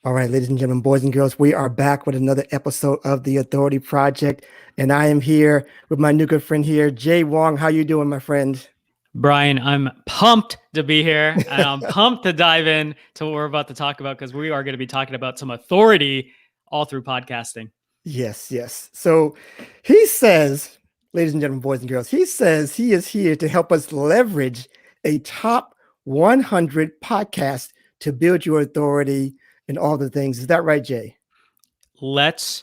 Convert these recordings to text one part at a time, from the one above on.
All right, ladies and gentlemen, boys and girls, we are back with another episode of the Authority Project, and I am here with my new good friend here, Jay Wong. How you doing, my friend? Brian, I'm pumped to be here, and I'm pumped to dive in to what we're about to talk about because we are going to be talking about some authority all through podcasting. Yes, yes. So he says, ladies and gentlemen, boys and girls, he says he is here to help us leverage a top 100 podcast to build your authority and all the things. Is that right, Jay? Let's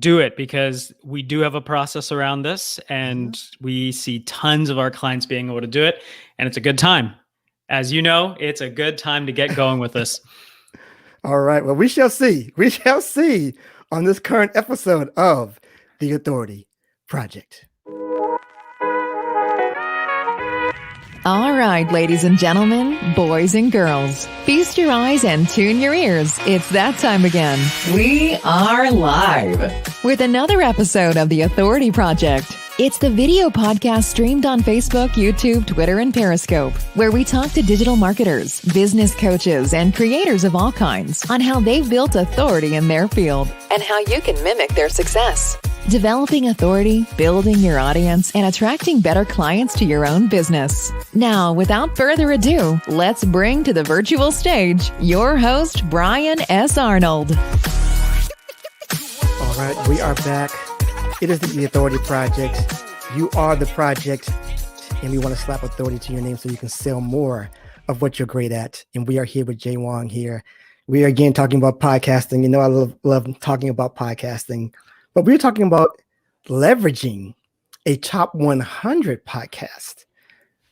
do it because we do have a process around this, and we see tons of our clients being able to do it, and it's a good time. As you know, it's a good time to get going with this. All right. Well, we shall see. We shall see on this current episode of the Authority Project. All right, ladies and gentlemen, boys and girls, feast your eyes and tune your ears. It's that time again. We are live with another episode of the Authority Project. It's the video podcast streamed on Facebook, YouTube, Twitter, and Periscope, where we talk to digital marketers, business coaches, and creators of all kinds on how they've built authority in their field and how you can mimic their success. Developing authority, building your audience, and attracting better clients to your own business. Now, without further ado, let's bring to the virtual stage your host, Brian S. Arnold. All right, we are back. It is the Authority Project. You are the project, and we want to slap authority to your name so you can sell more of what you're great at. And we are here with Jay Wong here. We are again talking about podcasting. You know, I love talking about podcasting, but we're talking about leveraging a top 100 podcast.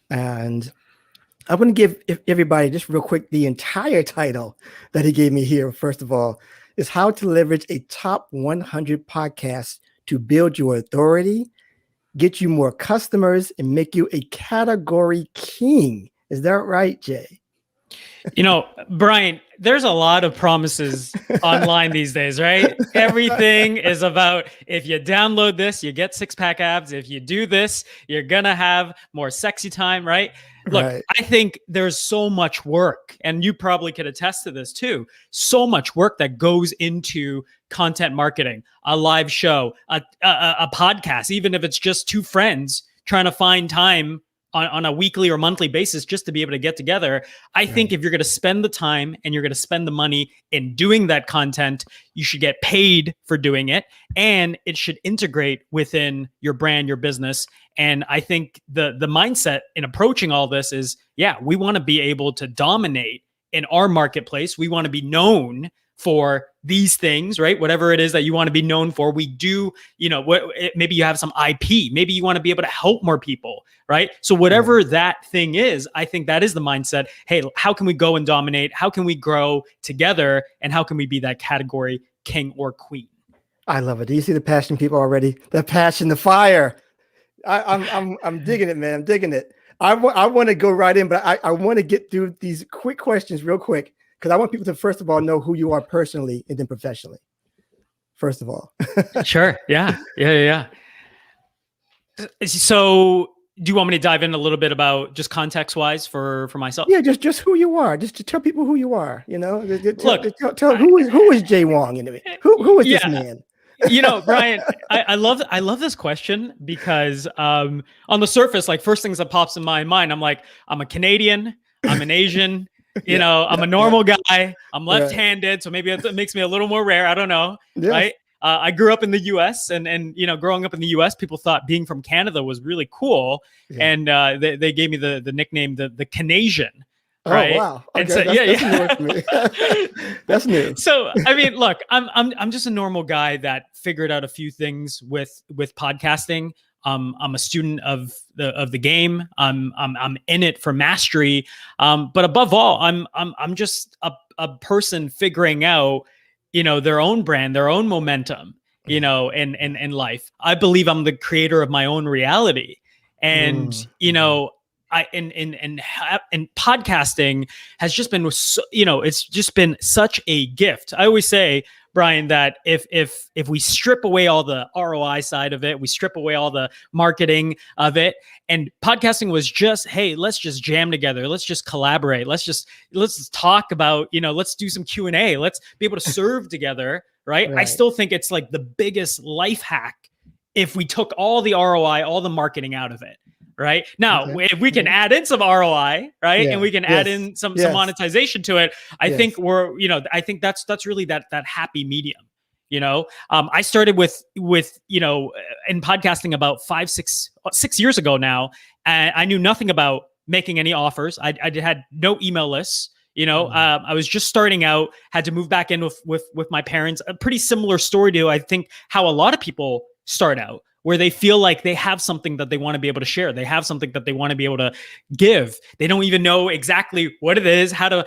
And I'm going to give everybody just real quick the entire title that he gave me here. First of all, is how to leverage a top 100 podcast to build your authority, get you more customers, and make you a category king. Is that right, Jay? You know, Brian, there's a lot of promises online these days, right? Everything is about if you download this, you get six-pack abs. If you do this, you're going to have more sexy time, right? Look, right. I think there's so much work, and you probably could attest to this too, so much work that goes into content marketing, a live show, a podcast, even if it's just two friends trying to find time on a weekly or monthly basis just to be able to get together. I think if you're going to spend the time and you're going to spend the money in doing that content, you should get paid for doing it, and it should integrate within your brand, your business. And I think the mindset in approaching all this is, we want to be able to dominate in our marketplace. We want to be known for these things, right? Whatever it is that you want to be known for, we do, maybe you have some IP, maybe you want to be able to help more people, right? So whatever that thing is, I think that is the mindset. Hey, how can we go and dominate? How can we grow together? And how can we be that category king or queen? I love it. Do you see the passion, people already? The passion, the fire. I'm digging it, man. I'm digging it. I want to go right in, but I want to get through these quick questions real quick, because I want people to, first of all, know who you are personally and then professionally. First of all. Sure. Yeah. So do you want me to dive in a little bit about just context wise for myself? Yeah, just who you are. Just to tell people who you are, tell who is Jay Wong anyway? Who is this man? Brian, I love this question because on the surface, like first things that pops in my mind, I'm like, I'm a Canadian, I'm an Asian, I'm a normal guy, I'm left-handed, so maybe it makes me a little more rare. I don't know, right? I grew up in the U.S. and growing up in the U.S., people thought being from Canada was really cool, and they gave me the nickname the Canadian. Right? Oh wow! Okay, that's new for me. That's new. So I mean, look, I'm just a normal guy that figured out a few things with podcasting. I'm a student of the game. I'm in it for mastery. But above all, I'm just a person figuring out, their own brand, their own momentum, in life. I believe I'm the creator of my own reality, and and podcasting has just been, it's just been such a gift. I always say Brian, that if we strip away all the ROI side of it, we strip away all the marketing of it, and podcasting was just, hey, let's just jam together, let's just collaborate, let's talk about, let's do some Q&A, let's be able to serve together, right? I still think it's like the biggest life hack if we took all the ROI, all the marketing out of it. Right now, if we can add in some ROI, right, and we can add in some monetization to it, I think I think that's really that happy medium. I started with in podcasting about 6 years ago now, and I knew nothing about making any offers. I had no email lists. I was just starting out, had to move back in with my parents. A pretty similar story to, I think, how a lot of people start out, where they feel like they have something that they want to be able to share. They have something that they want to be able to give. They don't even know exactly what it is, how to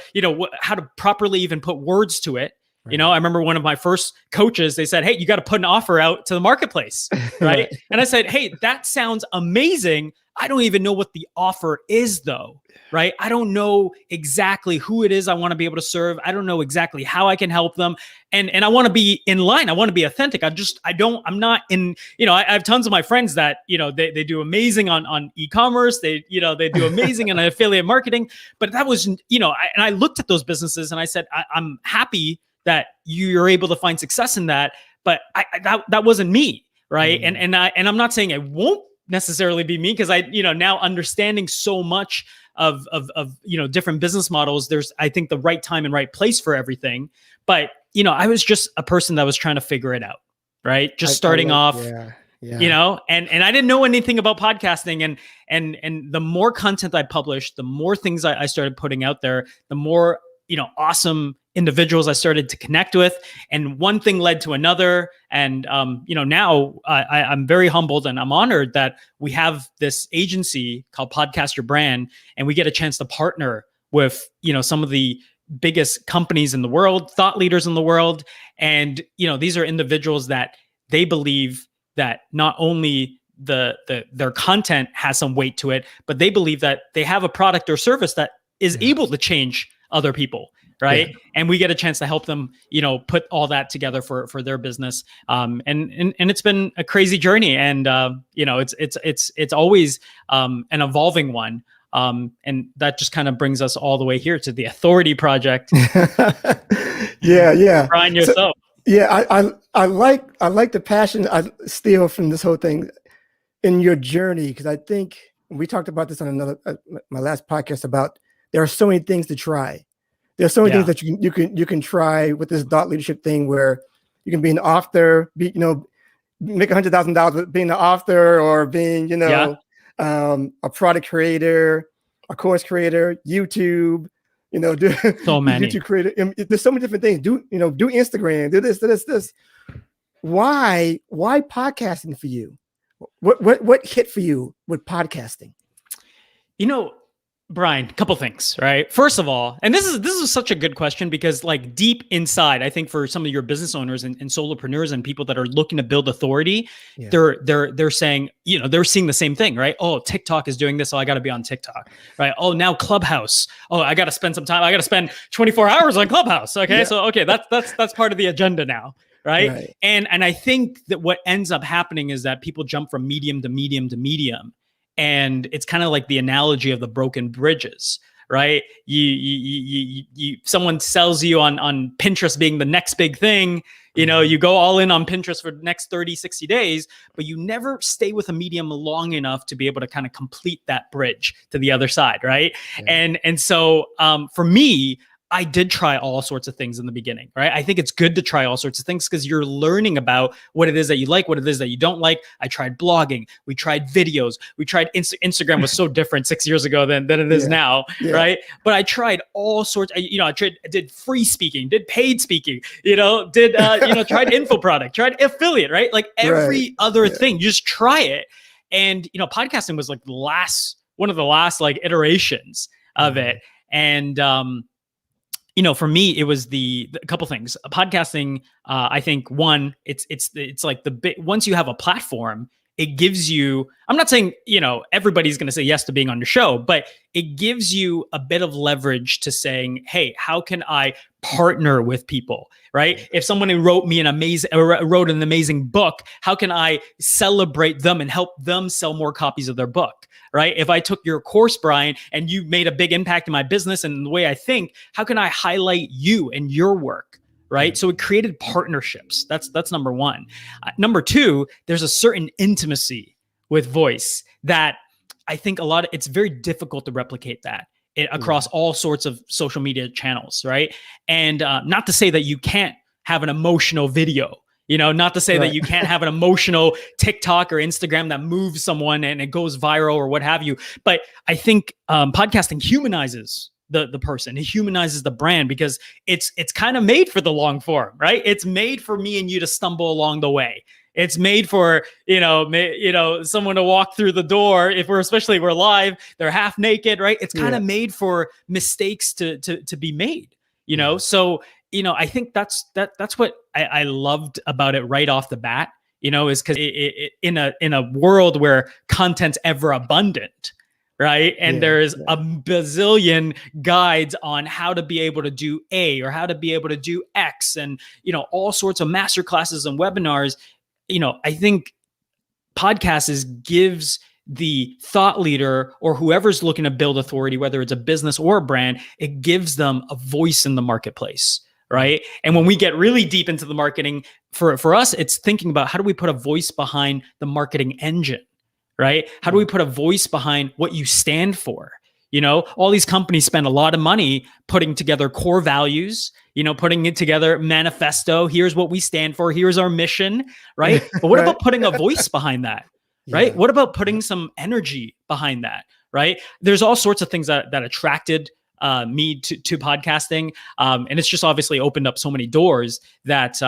properly even put words to it. Right. I remember one of my first coaches, they said, hey, you got to put an offer out to the marketplace. Right. And I said, hey, that sounds amazing. I don't even know what the offer is though. Right. I don't know exactly who it is I want to be able to serve. I don't know exactly how I can help them. And I want to be in line. I want to be authentic. I'm not in, I have tons of my friends that, they do amazing on e-commerce. They do amazing in affiliate marketing, but that was, and I looked at those businesses and I said, I'm happy that you're able to find success in that, but that wasn't me. Right. And I'm not saying it won't necessarily be me, because I, now understanding so much of different business models, there's, I think, the right time and right place for everything. But, I was just a person that was trying to figure it out, right? Just starting off, and I didn't know anything about podcasting, and the more content I published, the more things I started putting out there, the more, awesome individuals I started to connect with, and one thing led to another. And, now I'm very humbled and I'm honored that we have this agency called Podcast Your Brand, and we get a chance to partner with, some of the biggest companies in the world, thought leaders in the world. And, these are individuals that they believe that not only their content has some weight to it, but they believe that they have a product or service that is able to change other people. Right. Yeah. And we get a chance to help them, put all that together for their business. And it's been a crazy journey, and, it's always, an evolving one. And that just kind of brings us all the way here to the Authority Project. Yeah. Brian, yourself. I like the passion I steal from this whole thing in your journey, because I think we talked about this on my last podcast about there are so many things to try. There's so many things that you can try with this thought leadership thing, where you can be an author, make $100,000 being an author, or being a product creator, a course creator, YouTube, do so many YouTube creator. There's so many different things. Do Instagram, do this. Why podcasting for you? What hit for you with podcasting? Brian, a couple things, right? First of all, and this is such a good question, because like deep inside, I think for some of your business owners and solopreneurs and people that are looking to build authority, they're saying, they're seeing the same thing, right? Oh, TikTok is doing this, so I got to be on TikTok, right? Oh, now Clubhouse. Oh, I got to spend some time. I got to spend 24 hours on Clubhouse. Okay, so that's part of the agenda now. Right. And I think that what ends up happening is that people jump from medium to medium to medium. And it's kind of like the analogy of the broken bridges, right? Someone sells you on Pinterest being the next big thing. You go all in on Pinterest for the next 30, 60 days, but you never stay with a medium long enough to be able to kind of complete that bridge to the other side, right? Yeah. And so for me, I did try all sorts of things in the beginning, right? I think it's good to try all sorts of things, because you're learning about what it is that you like, what it is that you don't like. I tried blogging. We tried videos. We tried Instagram was so different 6 years ago than it is now, right? But I tried all sorts. I did free speaking, did paid speaking, tried info product, tried affiliate, right? Like every other thing, just try it. And, podcasting was like one of the last like iterations of it. And, for me, it was a couple things. Podcasting, I think one, it's like the big, once you have a platform, it gives you, I'm not saying, everybody's going to say yes to being on your show, but it gives you a bit of leverage to saying, hey, how can I partner with people, right? If someone who wrote an amazing book, how can I celebrate them and help them sell more copies of their book, right? If I took your course, Brian, and you made a big impact in my business and the way I think, how can I highlight you and your work? Right. So it created partnerships. That's number one. Number two, there's a certain intimacy with voice that I think it's very difficult to replicate that across all sorts of social media channels. Right. And not to say that you can't have an emotional video, not to say that you can't have an emotional TikTok or Instagram that moves someone and it goes viral or what have you. But I think podcasting humanizes the person. It humanizes the brand because it's kind of made for the long form, right? It's made for me and you to stumble along the way. It's made for, someone to walk through the door. Especially we're live, they're half naked, right? It's kind of made for mistakes to be made, So, I think that's what I loved about it right off the bat, is because in a world where content's ever abundant, right? And there's a bazillion guides on how to be able to do A or how to be able to do X and, all sorts of masterclasses and webinars. I think podcasts gives the thought leader or whoever's looking to build authority, whether it's a business or a brand, it gives them a voice in the marketplace, right? And when we get really deep into the marketing, for us, it's thinking about how do we put a voice behind the marketing engine? Right? How do we put a voice behind what you stand for? All these companies spend a lot of money putting together core values, putting it together, manifesto. Here's what we stand for. Here's our mission, right? But what about putting a voice behind that, right? What about putting some energy behind that, right? There's all sorts of things that attracted me to podcasting. And it's just obviously opened up so many doors that,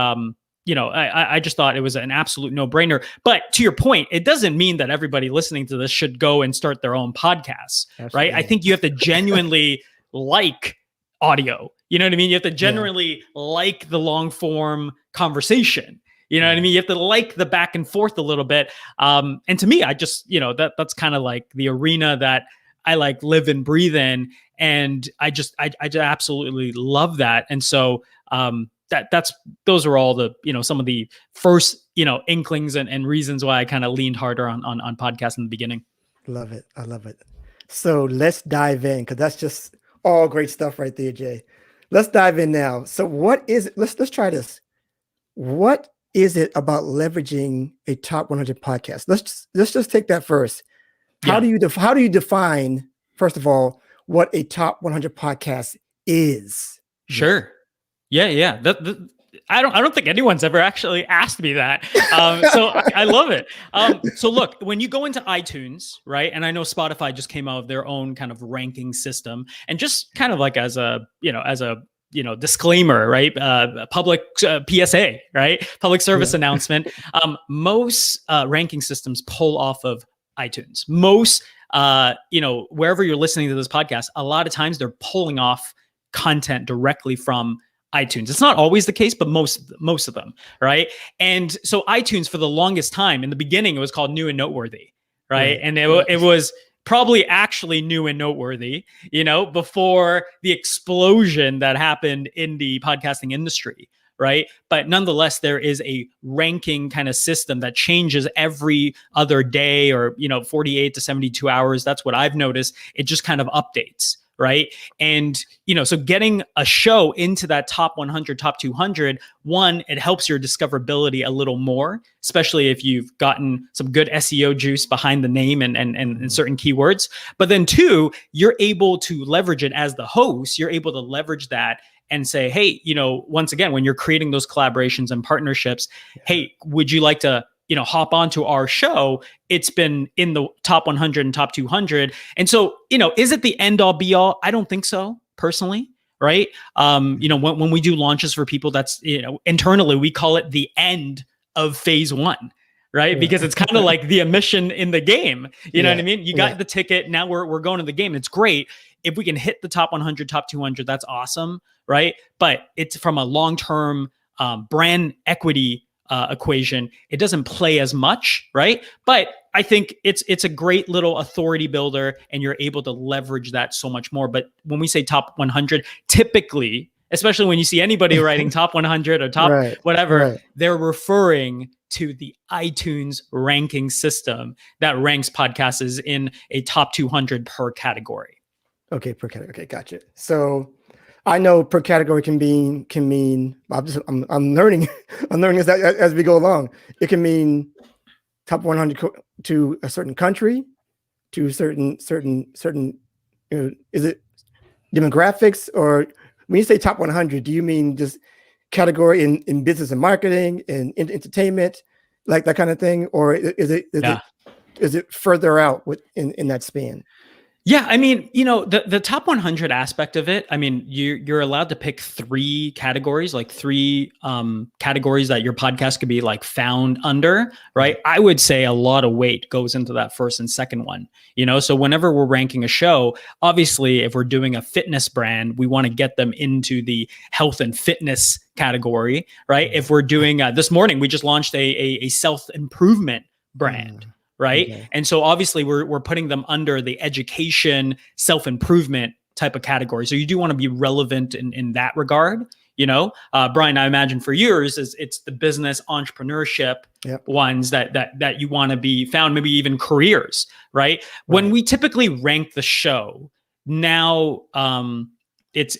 I just thought it was an absolute no-brainer. But to your point, it doesn't mean that everybody listening to this should go and start their own podcasts, right? I think you have to genuinely like audio. You know what I mean? You have to genuinely like the long-form conversation. You know what I mean? You have to like the back and forth a little bit. And to me, I just, that's kind of like the arena that I like live and breathe in. And I just absolutely love that. And so, those are all the, some of the first, inklings and reasons why I kind of leaned harder on podcasts in the beginning. Love it. I love it. So let's dive in because that's just all great stuff right there, Jay. Let's dive in now. So what is it? Let's try this. What is it about leveraging a top 100 podcast? Let's just take that first. How do you define, first of all, what a top 100 podcast is? Sure. Yeah. I don't think anyone's ever actually asked me that. So I love it. So look, when you go into iTunes, right? And I know Spotify just came out with their own kind of ranking system, and just kind of like as a disclaimer, right? Public PSA, right? Public service announcement. Most ranking systems pull off of iTunes. Most, wherever you're listening to this podcast, a lot of times they're pulling off content directly from iTunes. It's not always the case, but most of them, right? And so iTunes, for the longest time, in the beginning, it was called New and Noteworthy, right? And it was probably actually new and noteworthy, before the explosion that happened in the podcasting industry, right? But nonetheless, there is a ranking kind of system that changes every other day or, 48 to 72 hours. That's what I've noticed. It just kind of updates. Right. And, so getting a show into that top 100, top 200, one, it helps your discoverability a little more, especially if you've gotten some good SEO juice behind the name and certain keywords. But then two, you're able to leverage it as the host. You're able to leverage that and say, hey, once again, when you're creating those collaborations and partnerships, hey, would you like to hop onto our show? It's been in the top 100 and top 200. And so, is it the end all be all? I don't think so, personally. Right. When we do launches for people, that's, internally, we call it the end of phase one. Right. Because it's kind of like the admission in the game. You know what I mean? You got the ticket. Now we're going to the game. It's great. If we can hit the top 100, top 200, that's awesome. Right. But it's from a long-term brand equity equation, it doesn't play as much, right? But I think it's a great little authority builder, and you're able to leverage that so much more. But when we say top 100, typically, especially when you see anybody writing top 100 or top Right, whatever, right. they're referring to the iTunes ranking system that ranks podcasts in a top 200 per category. Okay, per category. Okay, gotcha. So I know per category can mean. I'm learning. I'm learning as we go along. It can mean top 100 to a certain country, to certain. Is it demographics, or when you say top 100, do you mean just category in business and marketing and in entertainment, like that kind of thing, or is it further out in that span? Yeah, I mean, the top 100 aspect of it, I mean, you're allowed to pick three categories, like three categories that your podcast could be like found under, right? I would say a lot of weight goes into that first and second one, so whenever we're ranking a show, obviously, if we're doing a fitness brand, we want to get them into the health and fitness category, right? If we're doing, this morning, we just launched a self-improvement brand. Right. Okay. And so obviously we're putting them under the education, self-improvement type of category. So you do want to be relevant in that regard. Brian, I imagine for yours it's the business entrepreneurship ones that you want to be found, maybe even careers. Right. When we typically rank the show now, it's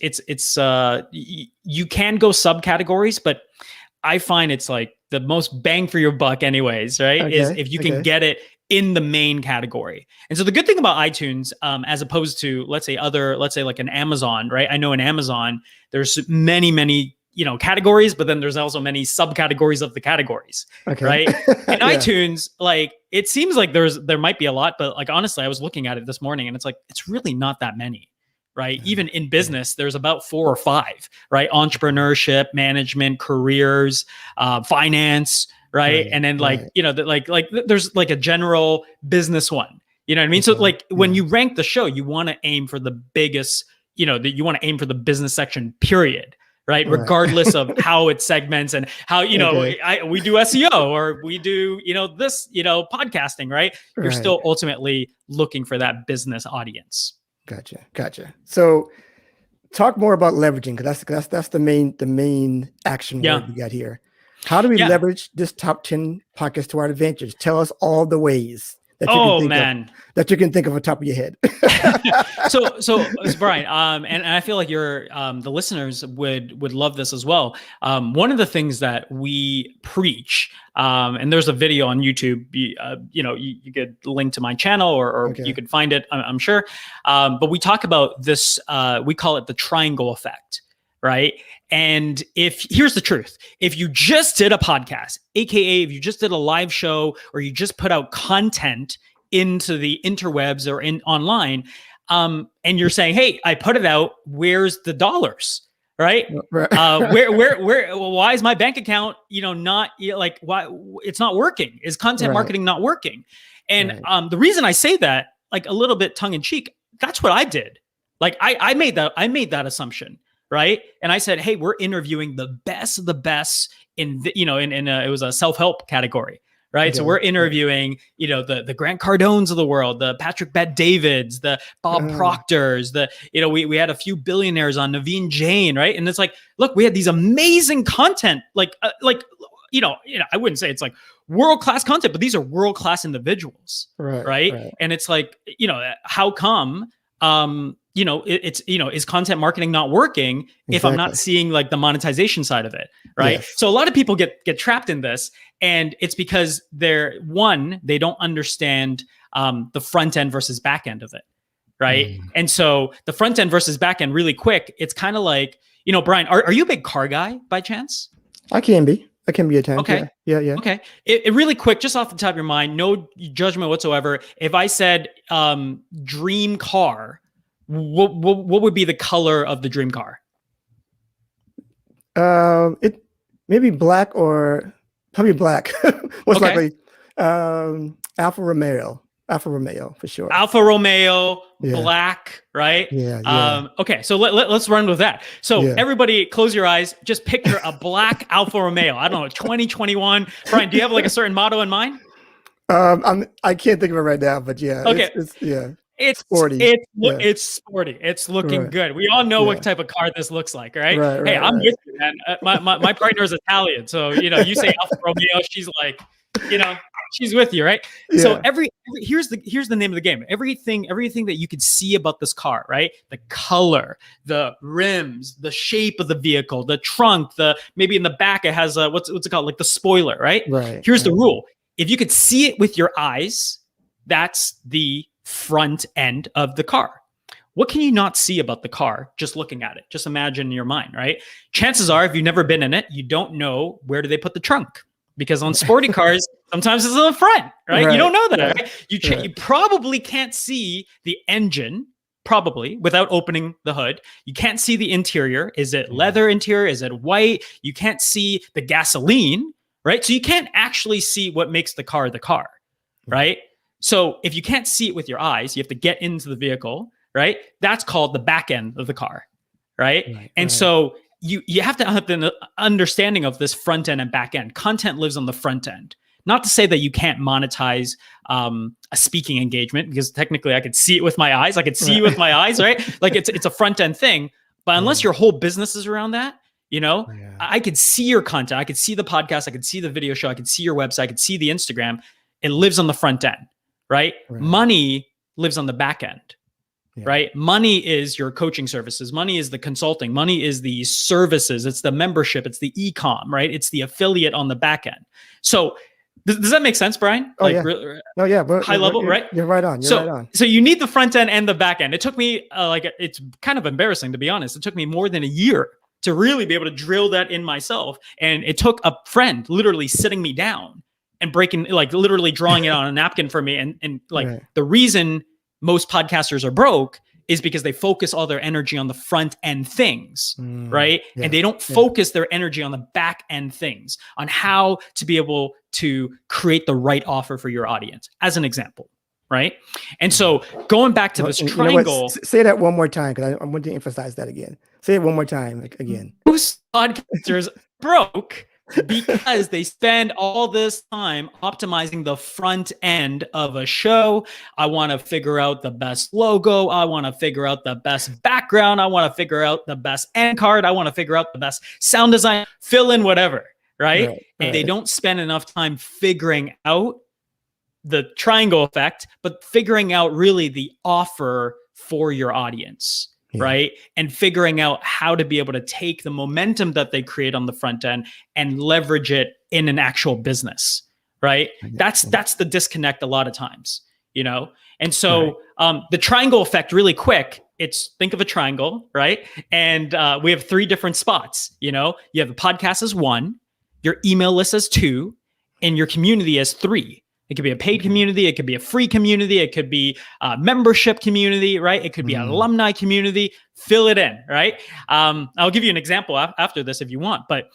you can go subcategories, but I find it's like the most bang for your buck anyways, right? Is if you can get it in the main category. And so the good thing about iTunes, as opposed to, let's say like an Amazon, right? I know in Amazon, there's many, categories, but then there's also many subcategories of the categories, right? In iTunes, like it seems like there might be a lot, but like, honestly, I was looking at it this morning and it's like, it's really not that many. Right. Even in business, there's about 4 or 5, right? Entrepreneurship, management, careers, finance, right? And then there's like a general business one, you know what I mean? So like when you rank the show, you want to aim for the biggest, you want to aim for the business section, period. Right. Regardless of how it segments and how, we do SEO or we do, this, podcasting, right? You're still ultimately looking for that business audience. Gotcha. So talk more about leveraging, because that's the main action word we got here. How do we leverage this top 10 podcast to our advantage? Tell us all the ways that you can think of on top of your head. So Brian, and I feel like the listeners would love this as well. One of the things that we preach, and there's a video on YouTube, you could link to my channel or you could find it, I'm sure. But we talk about this, we call it the triangle effect, right? And here's the truth, if you just did a podcast, AKA if you just did a live show or you just put out content into the interwebs or online, and you're saying, hey, I put it out, where's the dollars? Right? Why is my bank account, not like, why it's not working? Is content marketing not working? And the reason I say that, like a little bit tongue in cheek, that's what I did. Like I made that assumption. Right. And I said, hey, we're interviewing the best of the best in it was a self-help category. Right. So we're interviewing, the Grant Cardones of the world, the Patrick Bet-Davids, the Bob Proctors, we had a few billionaires on, Naveen Jain. Right. And it's like, look, we had these amazing content, I wouldn't say it's like world-class content, but these are world-class individuals. Right. And it's like, how come, is content marketing not working if I'm not seeing like the monetization side of it, right? Yes. So a lot of people get trapped in this, and it's because they don't understand the front end versus back end of it, right? And so the front end versus back end, really quick, it's kind of like, Brian, are you a big car guy by chance? I can be at times. Okay. Yeah. Okay. It really quick, just off the top of your mind, no judgment whatsoever. If I said dream car, what would be the color of the dream car? It maybe black, or probably black. Most likely, Alfa Romeo. Alfa Romeo for sure. Alfa Romeo, Yeah. black, right? Yeah. Okay, so let's run with that. So Yeah. everybody close your eyes. Just picture a black Alfa Romeo. I don't know, 2021. Brian, do you have like a certain motto in mind? I can't think of it right now, but yeah, Okay. it's yeah. It's Sporty. Yeah. it's sporty. It's looking Right. good. We all know Yeah. what type of car this looks like, right? Right, Hey, right, I'm right. with you, man. My partner is Italian, so you say Alfa Romeo, she's like, she's with you, right? So Yeah. here's the name of the game. Everything that you could see about this car, right? The color, the rims, the shape of the vehicle, the trunk, maybe in the back it has what's it called, like the spoiler, right? Right. Here's the rule: if you could see it with your eyes, that's the front end of the car. What can you not see about the car just looking at it? Just imagine in your mind, right? Chances are, if you've never been in it, you don't know where do they put the trunk, because on sporty cars, sometimes it's in the front, right? You don't know that. Right? You probably can't see the engine, probably, without opening the hood. You can't see the interior. Is it leather interior? Is it white? You can't see the gasoline, right? So you can't actually see what makes the car, right? So if you can't see it with your eyes, you have to get into the vehicle, right? That's called the back end of the car, right? And so you have to have the understanding of this front end and back end. Content lives on the front end. Not to say that you can't monetize a speaking engagement, because technically I could see it with my eyes. I could see you with my eyes, right? Like it's a front end thing. But unless your whole business is around that, I could see your content. I could see the podcast. I could see the video show. I could see your website. I could see the Instagram. It lives on the front end. Right? Money lives on the back end, right? Money is your coaching services. Money is the consulting. Money is the services. It's the membership. It's the e-com, right? It's the affiliate on the back end. So does that make sense, Brian? Oh, yeah. But high level, right? You're right on. You're right on. So you need the front end and the back end. It took me it's kind of embarrassing, to be honest. It took me more than a year to really be able to drill that in myself. And it took a friend literally sitting me down and breaking, like literally drawing it on a napkin for me. And the reason most podcasters are broke is because they focus all their energy on the front end things, right? And they don't focus their energy on the back end things, on how to be able to create the right offer for your audience, as an example, right? And so going back to this triangle. Say that one more time, because I want to emphasize that again. Say it one more time again. Most podcasters broke because they spend all this time optimizing the front end of a show. I want to figure out the best logo. I want to figure out the best background. I want to figure out the best end card. I want to figure out the best sound design, fill in whatever, right? And they don't spend enough time figuring out the triangle effect, but figuring out really the offer for your audience. Right. And figuring out how to be able to take the momentum that they create on the front end and leverage it in an actual business. Right. That's the disconnect a lot of times, And so the triangle effect, really quick, think of a triangle, right? And we have 3 different spots. You have the podcast as 1, your email list as 2, and your community as 3. It could be a paid community. It could be a free community. It could be a membership community, right? It could be an alumni community. Fill it in, right? I'll give you an example after this if you want. But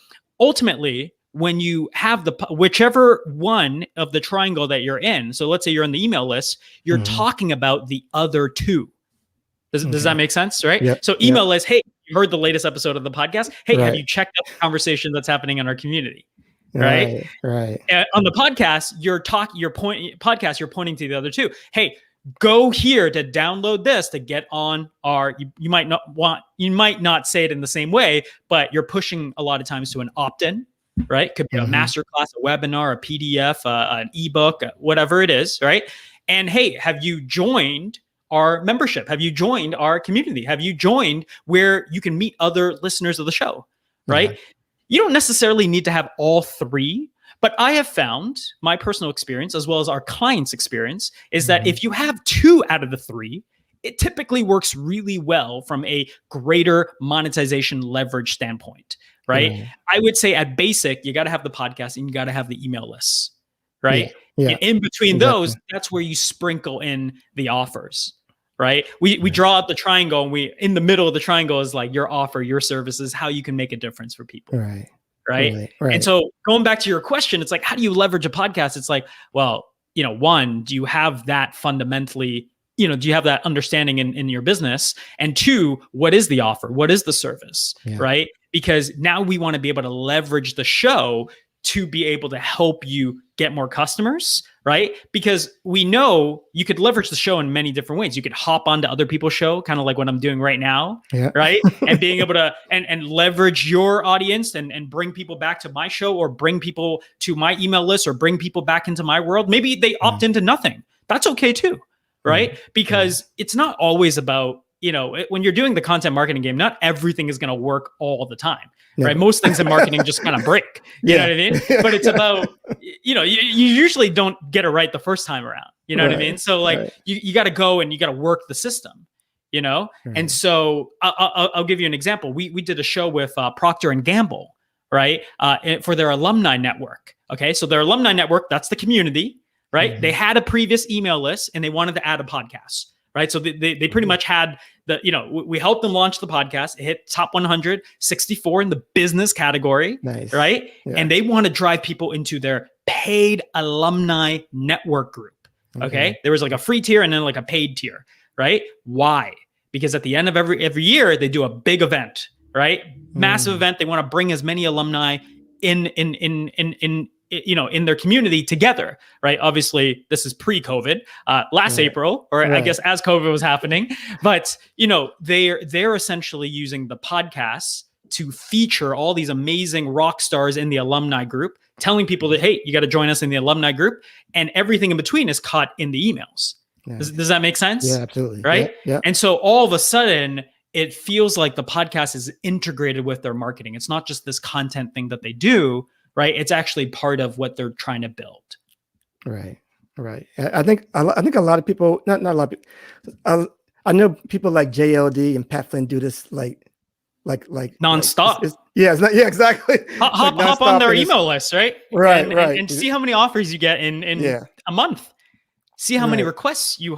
ultimately, when you have whichever one of the triangle that you're in, so let's say you're on the email list, you're talking about the other 2. Does that make sense, right? Yep. So email list, hey, you heard the latest episode of the podcast. Hey, have you checked out the conversation that's happening in our community? Right. And on the podcast, you're pointing to the other 2. Hey, go here to download this to get on our. You might not say it in the same way, but you're pushing a lot of times to an opt-in, right? Could be a masterclass, a webinar, a PDF, an ebook, whatever it is, right? And hey, have you joined our membership? Have you joined our community? Have you joined where you can meet other listeners of the show, right? You don't necessarily need to have all 3, but I have found, my personal experience, as well as our clients' experience, is that if you have 2 out of the 3, it typically works really well from a greater monetization leverage standpoint, right? I would say at basic, you got to have the podcast and you got to have the email lists, right? And in between those, that's where you sprinkle in the offers. Right. We draw out the triangle, and in the middle of the triangle is like your offer, your services, how you can make a difference for people. Right. And so going back to your question, it's like, how do you leverage a podcast? It's like, well, one, do you have that fundamentally, do you have that understanding in your business? And two, what is the offer? What is the service? Yeah. Right? Because now we want to be able to leverage the show to be able to help you get more customers, right? Because we know you could leverage the show in many different ways. You could hop onto other people's show, kind of like what I'm doing right now, Yeah. right? And being able to and leverage your audience and bring people back to my show, or bring people to my email list, or bring people back into my world. Maybe they opt into nothing. That's okay too, right? Because it's not always about, when you're doing the content marketing game, not everything is going to work all the time. Right. Most things in marketing just kind of break. You know what I mean? But it's about, you usually don't get it right the first time around. You know what I mean? So like you got to go and you got to work the system, And so I'll give you an example. We did a show with Procter and Gamble, right? For their alumni network. Okay. So their alumni network, that's the community, right? They had a previous email list and they wanted to add a podcast. Right. So they pretty much had we helped them launch the podcast. It hit top 164 in the business category. Nice. Right. Yeah. And they want to drive people into their paid alumni network group. Okay. There was like a free tier and then like a paid tier. Right. Why? Because at the end of every year, they do a big event. Right. Massive event. They want to bring as many alumni in their community together, right? Obviously, this is pre-COVID, last April, or I guess as COVID was happening. But they're essentially using the podcasts to feature all these amazing rock stars in the alumni group, telling people that, hey, you got to join us in the alumni group, and everything in between is caught in the emails. Does that make sense? Yeah, absolutely. Right? Yeah. And so all of a sudden, it feels like the podcast is integrated with their marketing. It's not just this content thing that they do. Right, it's actually part of what they're trying to build. Right. I think a lot of people, not a lot of people. I know people like JLD and Pat Flynn do this like nonstop. Exactly. Hop on their email list, right? Right. And see how many offers you get in a month. See how many requests you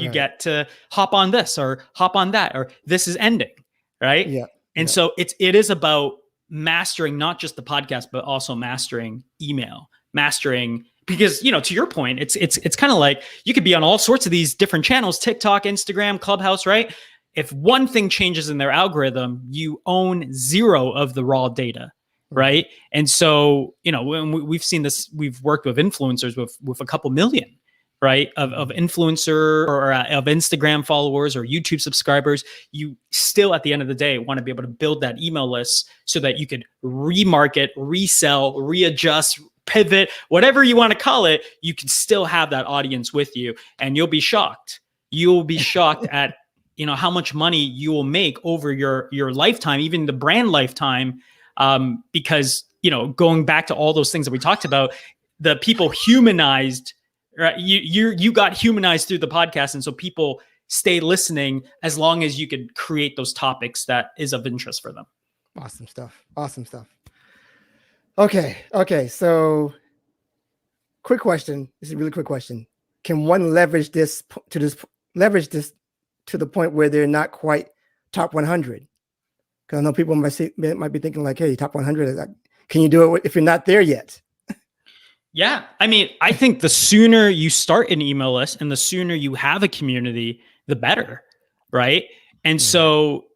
get to hop on this or hop on that, or this is ending, right? Yeah. And so it is about mastering not just the podcast, but also mastering email, because, to your point, it's kind of like you could be on all sorts of these different channels, TikTok, Instagram, Clubhouse, right? If one thing changes in their algorithm, you own zero of the raw data, right? And so, when we've seen this, we've worked with influencers with a couple million, right, of influencer or of Instagram followers or YouTube subscribers. You still, at the end of the day, want to be able to build that email list so that you could remarket, resell, readjust, pivot, whatever you want to call it. You can still have that audience with you, and you'll be shocked. You'll be shocked at how much money you will make over your lifetime, even the brand lifetime, because going back to all those things that we talked about, the people humanized. Right, you got humanized through the podcast, and so people stay listening as long as you could create those topics that is of interest for them. Awesome stuff. Okay. So, quick question. This is a really quick question. Can one leverage this to the point where they're not quite top 100? Because I know people might be thinking like, "Hey, top 100. Can you do it if you're not there yet?" Yeah. I mean, I think the sooner you start an email list and the sooner you have a community, the better. Right. And so,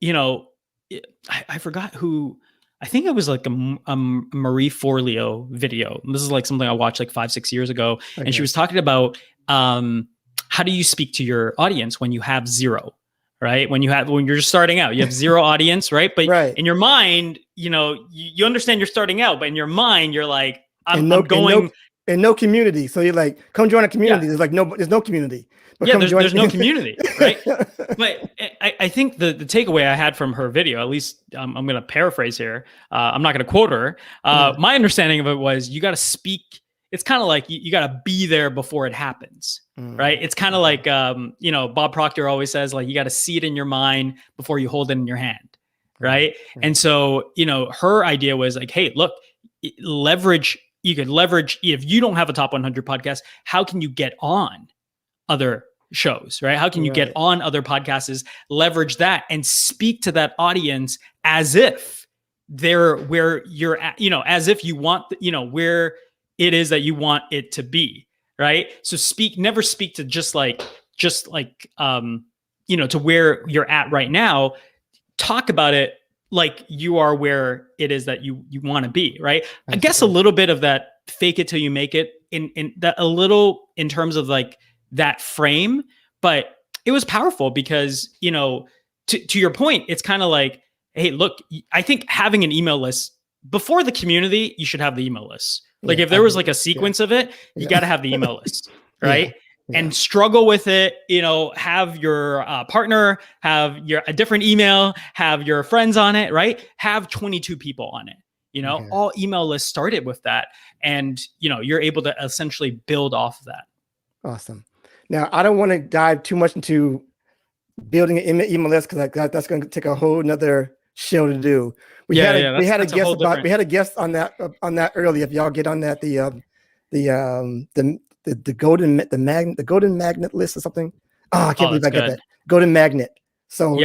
I forgot who, I think it was like a Marie Forleo video. This is like something I watched like 5-6 years ago. Okay. And she was talking about how do you speak to your audience when you have zero, right? When you're just starting out, you have zero audience, right? But in your mind, you understand you're starting out, but in your mind, you're like, I'm going and no community. So you're like, come join a community. There's no community. But there's no community, right? But I think the takeaway I had from her video, at least I'm going to paraphrase here. I'm not going to quote her. My understanding of it was you got to speak. It's kind of like you got to be there before it happens, right? It's kind of like, Bob Proctor always says, like, you got to see it in your mind before you hold it in your hand, right? And so, her idea was like, hey, look, you could leverage, if you don't have a top 100 podcast, how can you get on other shows, right? How can you get on other podcasts, leverage that and speak to that audience as if they're where you're at, as if you want, where it is that you want it to be, right? So never speak to just like, to where you're at right now. Talk about it like you are where it is that you want to be, right? Absolutely. I guess a little bit of that fake it till you make it in that, a little in terms of like that frame, but it was powerful because, to your point, it's kind of like, hey, look, I think having an email list before the community, you should have the email list. Like if there was like a sequence of it, you got to have the email list, right? And struggle with it, have your partner, have a different email, have your friends on it, right? Have 22 people on it. All email lists started with that. And, you're able to essentially build off of that. Awesome. Now, I don't want to dive too much into building an email list because that's going to take a whole nother show to do. We had a guest on that earlier. If y'all get on that, the golden magnet list or something. Oh, I can't believe I got that golden magnet. So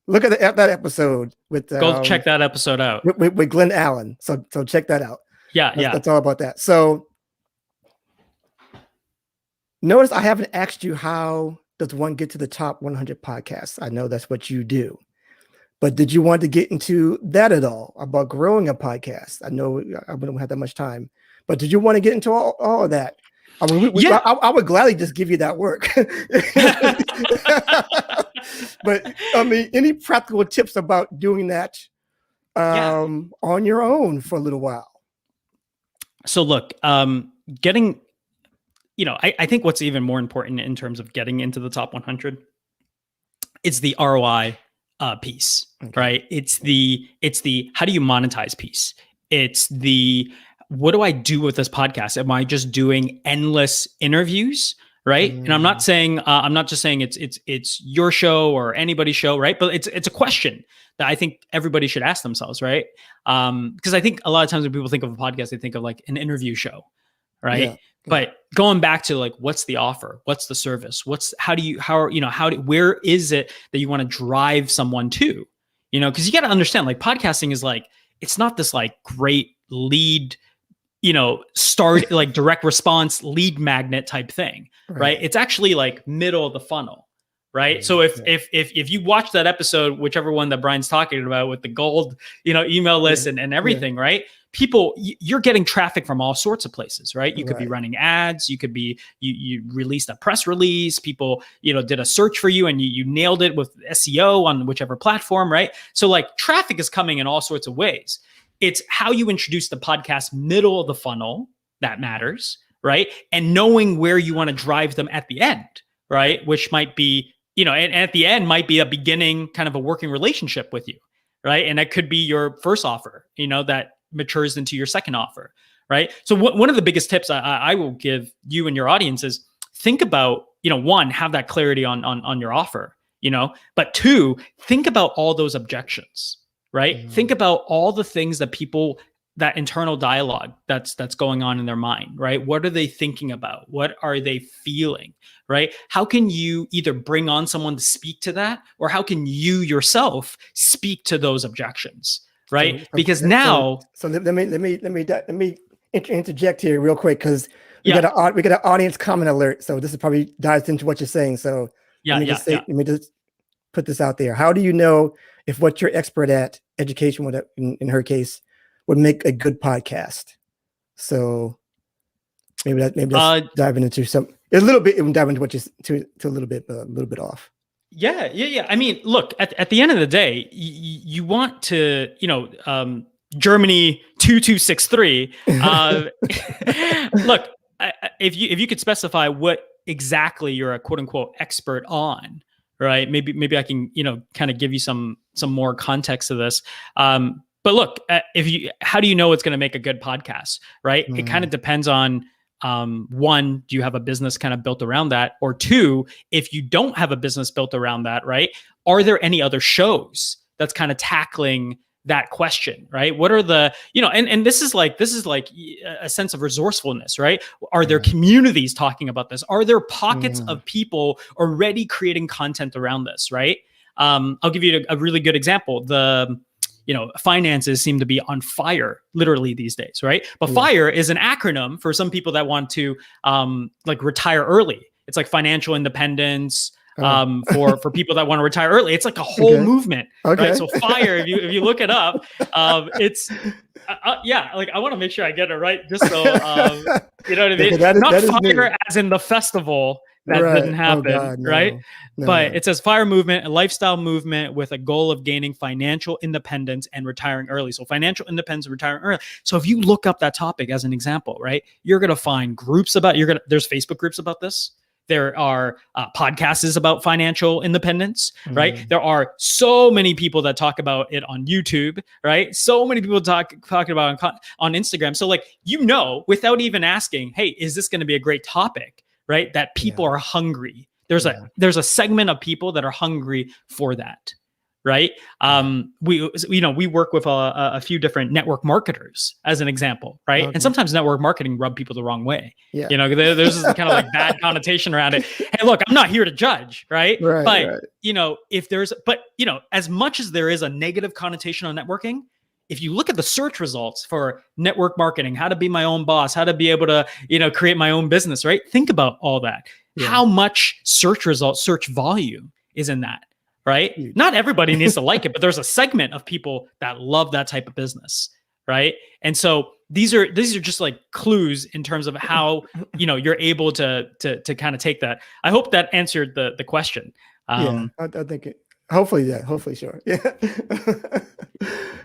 look at that episode with go check that episode out with Glenn Allen. So check that out. That's all about that. So notice I haven't asked you how does one get to the top 100 podcasts. I know that's what you do, but did you want to get into that at all about growing a podcast? I know I wouldn't have that much time, but did you want to get into all of that? I mean, I would gladly just give you that work. But I mean, any practical tips about doing that on your own for a little while? So look, getting, I think what's even more important in terms of getting into the top 100 is the ROI piece, right? It's the how do you monetize piece? It's the, what do I do with this podcast? Am I just doing endless interviews, right? And I'm not just saying it's your show or anybody's show, right? But it's a question that I think everybody should ask themselves, right? Because I think a lot of times when people think of a podcast, they think of like an interview show, right? Yeah. But going back to like, what's the offer? What's the service? Where is it that you want to drive someone to? Because you got to understand, like podcasting is like, it's not this like great lead, start like direct response lead magnet type thing, right? It's actually like middle of the funnel, right? So if you watch that episode, whichever one that Brian's talking about with the gold, email list and everything, right? People, you're getting traffic from all sorts of places, right? You could be running ads. You could be, you released a press release. People, did a search for you and you nailed it with SEO on whichever platform, right? So like traffic is coming in all sorts of ways. It's how you introduce the podcast middle of the funnel that matters, right? And knowing where you want to drive them at the end, right? Which might be, and at the end might be a beginning kind of a working relationship with you, right? And that could be your first offer, that matures into your second offer, right? So one of the biggest tips I will give you and your audience is think about, one, have that clarity on your offer, but two, think about all those objections, right? Think about all the things that people, that internal dialogue that's going on in their mind, right? What are they thinking about? What are they feeling, right? How can you either bring on someone to speak to that, or how can you yourself speak to those objections, right? Because now, so let me interject here real quick, because we got an audience comment alert. So this is probably dives into what you're saying. So let me just put this out there. How do you know if what you're expert at, education would, in her case, would make a good podcast? So maybe that's diving into a little bit, dive into what you to a little bit, but a little bit off. Yeah. I mean, look, at the end of the day, you want to, Germany 2263. Look, if you could specify what exactly you're a quote unquote expert on, right? Maybe I can, kind of give you some more context to this. But look, how do you know it's going to make a good podcast, right? It kind of depends on, one, do you have a business kind of built around that? Or two, if you don't have a business built around that, right? Are there any other shows that's kind of tackling that question, right? What are the, and this is like a sense of resourcefulness, right? Are there communities talking about this? Are there pockets of people already creating content around this, right? I'll give you a really good example. finances seem to be on fire literally these days, right? But FIRE is an acronym for some people that want to like retire early. It's like financial independence for people that want to retire early. It's like a whole movement, right? So FIRE, if you look it up, it's like I want to make sure I get it right, just so you know what I mean. Not FIRE as in the festival. That didn't happen, God, no. Right? But it says FIRE movement, a lifestyle movement with a goal of gaining financial independence and retiring early. So financial independence and retiring early. So if you look up that topic as an example, right, you're going to find groups about, there's Facebook groups about this. There are podcasts about financial independence, right? There are so many people that talk about it on YouTube, right? So many people talking about on Instagram. So like, without even asking, hey, is this going to be a great topic? Right? That people are hungry. There's a segment of people that are hungry for that. Right. We work with a few different network marketers as an example. Right. And sometimes network marketing rub people the wrong way. There's this kind of like bad connotation around it. Hey, look, I'm not here to judge. Right. But as much as there is a negative connotation on networking, if you look at the search results for network marketing, how to be my own boss, how to be able to, create my own business, right? Think about all that. How much search volume is in that, right? Huge. Not everybody needs to like it, but there's a segment of people that love that type of business, right? And so these are just like clues in terms of how, you're able to kind of take that. I hope that answered the question. I think it. Hopefully, sure. Yeah.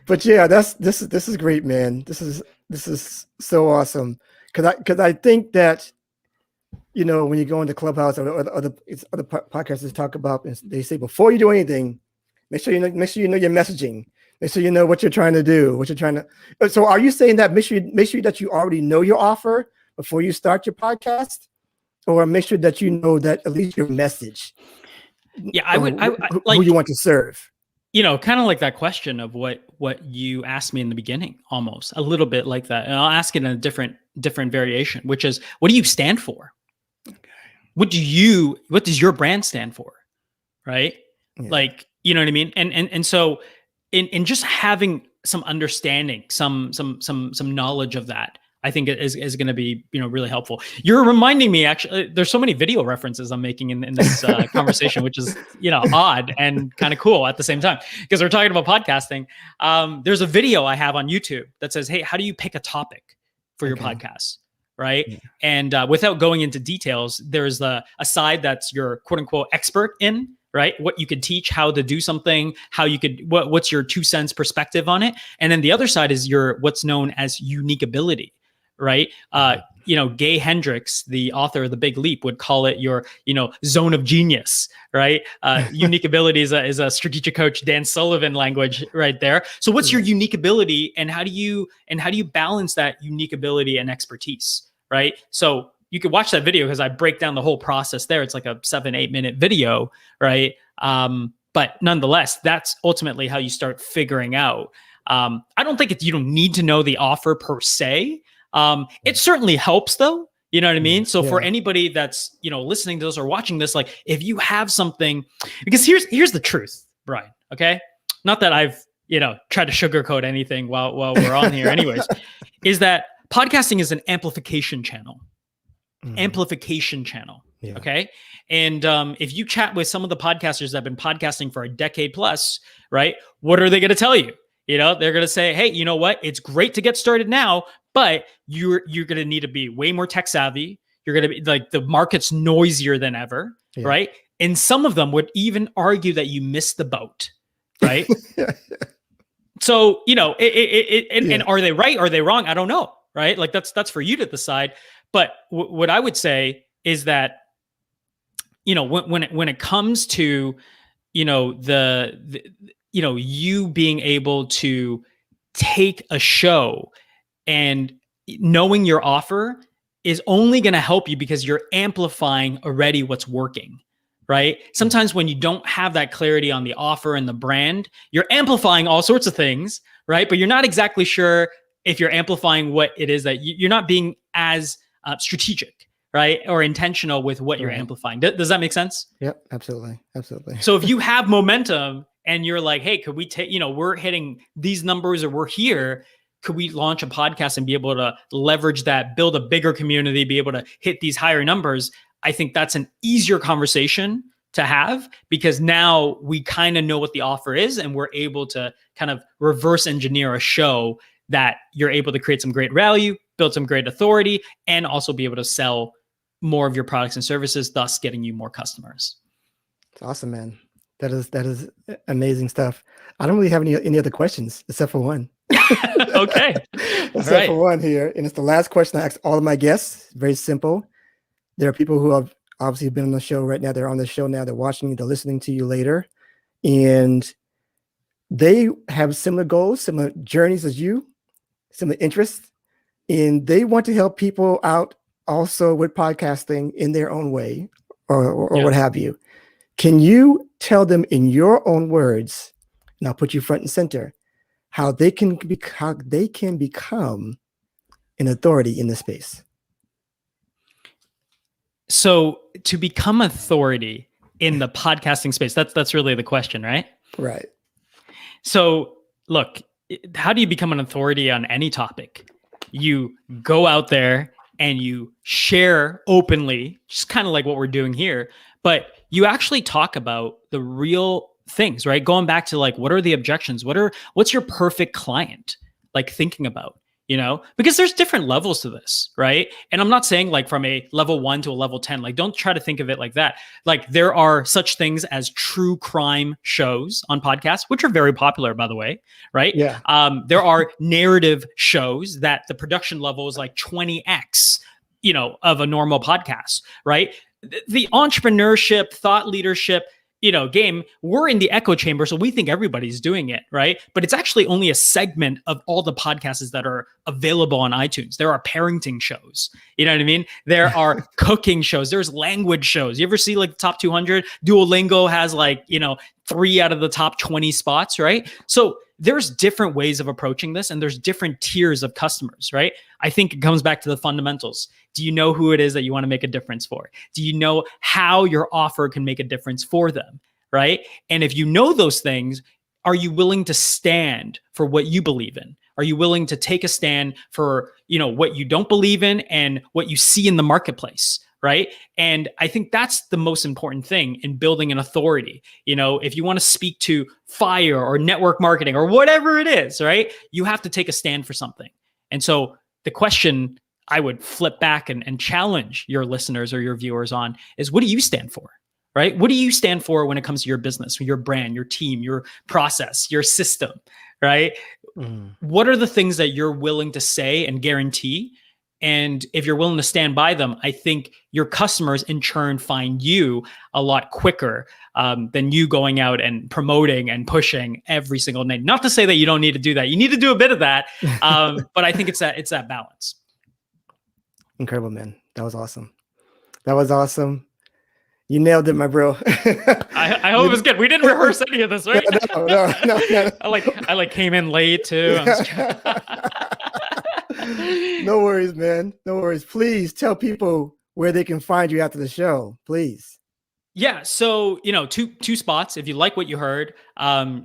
But yeah, this is great, man. This is so awesome. Cause I think that, when you go into Clubhouse or other podcasts talk about, they say before you do anything, make sure you know your messaging. Make sure you know what you're trying to do, So are you saying that make sure that you already know your offer before you start your podcast, or make sure that you know that at least your message? Yeah, I would like who you want to serve. Kind of like that question of what you asked me in the beginning, almost a little bit like that. And I'll ask it in a different variation, which is, what do you stand for? Okay. What does your brand stand for? Right? Yeah. Like, you know what I mean? And so in just having some understanding, some knowledge of that, I think it is going to be, really helpful. You're reminding me, actually, there's so many video references I'm making in this conversation, which is, odd and kind of cool at the same time, because we're talking about podcasting. There's a video I have on YouTube that says, hey, how do you pick a topic for your podcast? Right. Yeah. And without going into details, there's a side that's your quote unquote expert in, right? What you could teach, how to do something, how you could, what's your 2 cents perspective on it. And then the other side is your, what's known as unique ability. Right. Gay Hendricks, the author of The Big Leap, would call it your, zone of genius. Right. Unique ability is a strategic coach, Dan Sullivan language right there. So what's your unique ability, and how do you balance that unique ability and expertise? Right. So you could watch that video, because I break down the whole process there. It's like a 7-8 minute video. Right. But nonetheless, that's ultimately how you start figuring out. I don't think you don't need to know the offer per se. It certainly helps though. You know what I mean? So for anybody that's, listening to this or watching this, like if you have something, because here's the truth, Brian. Okay. Not that I've, tried to sugarcoat anything while we're on here anyways, is that podcasting is an amplification channel. Yeah. Okay. And if you chat with some of the podcasters that have been podcasting for a decade plus, right? What are they going to tell you? They're going to say, hey, you know what? It's great to get started now, but you're going to need to be way more tech savvy. You're going to be like, the market's noisier than ever, right? And some of them would even argue that you missed the boat, right? So, and are they right? Are they wrong? I don't know, right? Like that's for you to decide. But what I would say is that, when it comes to, you being able to take a show and knowing your offer is only going to help you because you're amplifying already what's working, right? Sometimes when you don't have that clarity on the offer and the brand, you're amplifying all sorts of things, right? But you're not exactly sure if you're amplifying what it is that you're not being as strategic, right? Or intentional with what you're Right. amplifying. Does that make sense? Yep, absolutely. So if you have momentum and you're like, hey, could we take, we're hitting these numbers or we're here, could we launch a podcast and be able to leverage that, build a bigger community, be able to hit these higher numbers? I think that's an easier conversation to have because now we kind of know what the offer is and we're able to kind of reverse engineer a show that you're able to create some great value, build some great authority, and also be able to sell more of your products and services, thus getting you more customers. It's awesome, man. That is amazing stuff. I don't really have any other questions except for one. Okay. Except for one here. And it's the last question I ask all of my guests. Very simple. There are people who have obviously been on the show right now. They're on the show now. They're watching you. They're listening to you later. And they have similar goals, similar journeys as you, similar interests. And they want to help people out also with podcasting in their own way or what have you. Can you tell them in your own words, and I'll put you front and center, how they can become an authority in this space? So to become authority in the podcasting space, that's really the question, right? Right. So look, how do you become an authority on any topic? You go out there and you share openly, just kind of like what we're doing here, but you actually talk about the real things, right? Going back to like, what are the objections? What's your perfect client like thinking about, because there's different levels to this, right? And I'm not saying like from a level 1 to a level 10, like don't try to think of it like that. Like there are such things as true crime shows on podcasts, which are very popular, by the way, right? Yeah. There are narrative shows that the production level is like 20x, of a normal podcast, right? The entrepreneurship, thought leadership, game, we're in the echo chamber. So we think everybody's doing it, right? But it's actually only a segment of all the podcasts that are available on iTunes. There are parenting shows. You know what I mean? There are cooking shows. There's language shows. You ever see like the top 200? Duolingo has like, 3 out of the top 20 spots, right? So there's different ways of approaching this and there's different tiers of customers, right? I think it comes back to the fundamentals. Do you know who it is that you want to make a difference for? Do you know how your offer can make a difference for them, right? And if you know those things, are you willing to stand for what you believe in? Are you willing to take a stand for, what you don't believe in and what you see in the marketplace? Right. And I think that's the most important thing in building an authority. If you want to speak to fire or network marketing or whatever it is, right, you have to take a stand for something. And so the question I would flip back and challenge your listeners or your viewers on is, what do you stand for? Right? What do you stand for when it comes to your business, your brand, your team, your process, your system, right? What are the things that you're willing to say and guarantee? And if you're willing to stand by them, I think your customers in turn find you a lot quicker than you going out and promoting and pushing every single name. Not to say that you don't need to do that. You need to do a bit of that. But I think it's that balance. Incredible, man. That was awesome. You nailed it, my bro. I hope it was good. We didn't rehearse any of this, right? No. I came in late too. No worries, man. No worries. Please tell people where they can find you after the show, please. Yeah. So, two spots. If you like what you heard,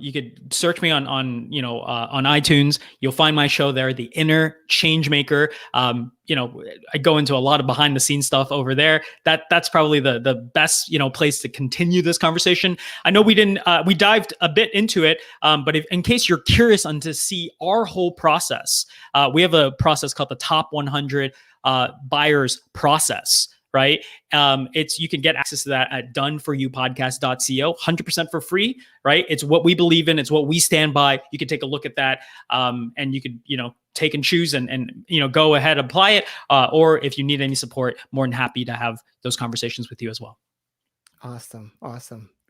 you could search me on iTunes. You'll find my show there, The Inner Changemaker. I go into a lot of behind the scenes stuff over there. That's probably the best, place to continue this conversation. I know we dived a bit into it. But in case you're curious on to see our whole process, we have a process called the Top 100 Buyers Process. Right. You can get access to that at doneforyoupodcast.co, 100% for free. Right. It's what we believe in. It's what we stand by. You can take a look at that. And you could, take and choose and go ahead, apply it. Or if you need any support, more than happy to have those conversations with you as well. Awesome.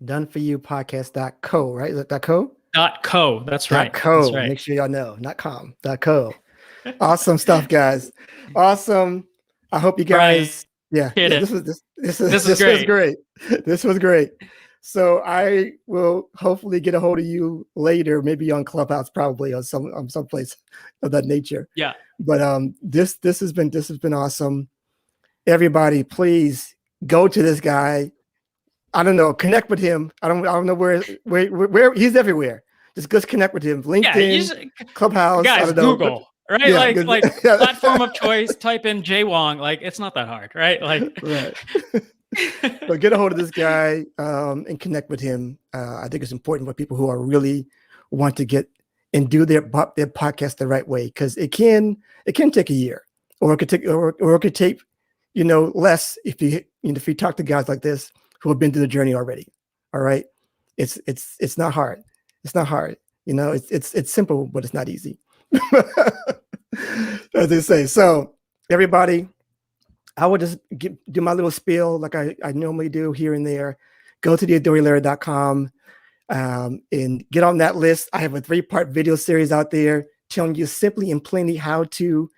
Doneforyoupodcast.co, right? Is that .co? .co. That's right. .co. That's right. Make sure y'all know, not .com, .co. Awesome stuff, guys. Awesome. I hope you guys. Yeah, this was great. This was great. So I will hopefully get a hold of you later, maybe on Clubhouse, probably on some place of that nature. Yeah. But this has been awesome. everybody, please go to this guy. I don't know, connect with him. I don't know where he's everywhere. Just connect with him. LinkedIn, Clubhouse, guys, I don't know. Google, right? Yeah, like platform of choice, type in Jay Wong. Like, it's not that hard, right? Like, right. So get a hold of this guy and connect with him. I think it's important for people who are really want to get and do their podcast the right way, because it can take a year, or it could take less if you talk to guys like this who have been through the journey already. All right, it's not hard. It's not hard. It's simple, but it's not easy, as they say. So everybody, I would just do my little spiel like I normally do here and there. Go to theauthorityletter.com and get on that list. I have a 3-part video series out there telling you simply and plainly how to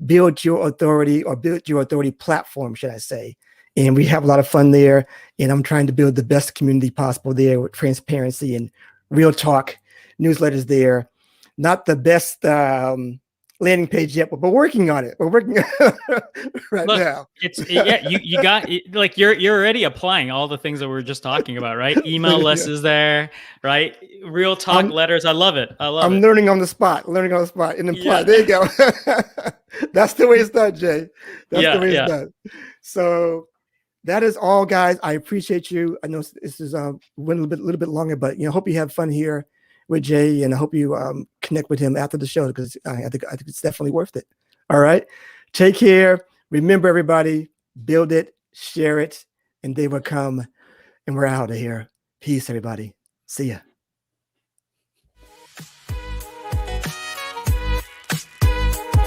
build your authority, or build your authority platform, should I say. And we have a lot of fun there. And I'm trying to build the best community possible there with transparency and real talk newsletters there. Not the best landing page yet, but we're working on it. We're working right now. You got like you're already applying all the things that we are just talking about, right? Email lists is there, right? Real talk letters. I love it. I'm learning on the spot and apply. There you go. That's the way it's done, Jay. That's the way it's done. So that is all, guys. I appreciate you. I know this is went a little bit longer, but hope you have fun here with Jay, and I hope you connect with him after the show, because I think it's definitely worth it. All right, take care. Remember, everybody, build it, share it, and they will come. And we're out of here. Peace, everybody. See ya.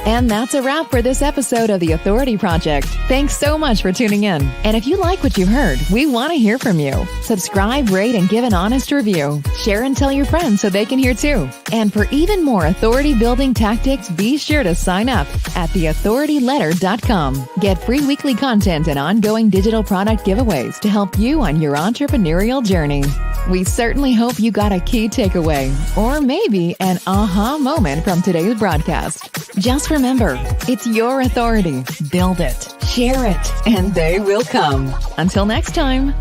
And that's a wrap for this episode of The Authority Project. Thanks so much for tuning in. And if you like what you heard, we want to hear from you. Subscribe, rate, and give an honest review. Share and tell your friends so they can hear too. And for even more authority building tactics, be sure to sign up at theauthorityletter.com. Get free weekly content and ongoing digital product giveaways to help you on your entrepreneurial journey. We certainly hope you got a key takeaway, or maybe an aha moment from today's broadcast. Just remember, it's your authority. Build it, share it, and they will come. Until next time.